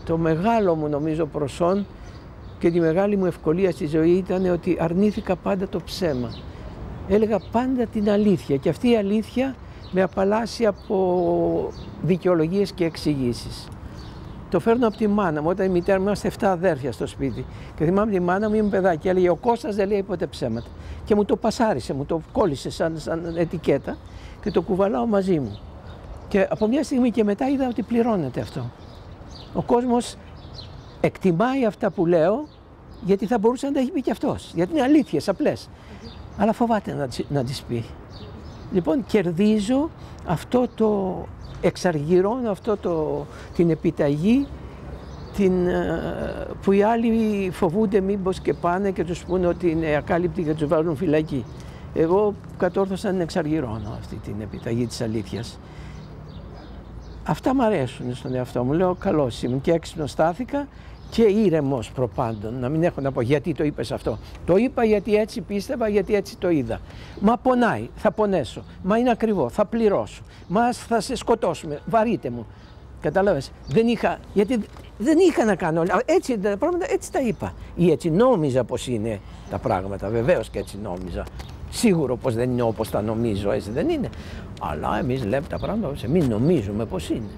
Το μεγάλο μου νομίζω προσόν και τη μεγάλη μου ευκολία στη ζωή ήταν ότι αρνήθηκα πάντα το ψέμα. Έλεγα πάντα την αλήθεια και αυτή η αλήθεια με απαλλάσσει από δικαιολογίες και εξηγήσεις. Το φέρνω από τη μάνα μου, όταν η μητέρα μου είμαστε 7 αδέρφια στο σπίτι. Και θυμάμαι τη μάνα μου, ήμουν παιδάκι, έλεγε ο Κώστας δεν λέει ποτέ ψέματα. Και μου το πασάρισε, μου το κόλλησε σαν ετικέτα και το κουβαλάω μαζί μου. Και από μια στιγμή και μετά είδα ότι πληρώνεται αυτό. Ο κόσμος εκτιμάει αυτά που λέω, γιατί θα μπορούσε να τα έχει πει και αυτός. Γιατί είναι αλήθειες απλές. Αλλά φοβάται να τις πει. Λοιπόν, κερδίζω αυτό το, εξαργυρώνω την επιταγή που οι άλλοι φοβούνται μήπως και πάνε και τους πούνε ότι είναι ακάλυπτοι και τους βάλουν φυλακή. Εγώ κατόρθωσα να εξαργυρώνω αυτή την επιταγή της αλήθειας. Αυτά μ' αρέσουν στον εαυτό μου. Λέω καλός ήμουν και έξυπνος στάθηκα και ήρεμος προπάντων. Να μην έχω να πω γιατί το είπες αυτό. Το είπα γιατί έτσι πίστευα, γιατί έτσι το είδα. Μα πονάει, θα πονέσω. Μα είναι ακριβό, θα πληρώσω. Μα θα σε σκοτώσουμε, βαρύτε μου. Κατάλαβες, γιατί δεν είχα να κάνω. Έτσι τα πράγματα, έτσι τα είπα. Ή έτσι νόμιζα πως είναι τα πράγματα. Βεβαίως και έτσι νόμιζα. Σίγουρο πως δεν είναι όπως τα νομίζω, έτσι δεν είναι. Αλλά εμείς λέμε τα πράγματα, εμείς νομίζουμε πως είναι.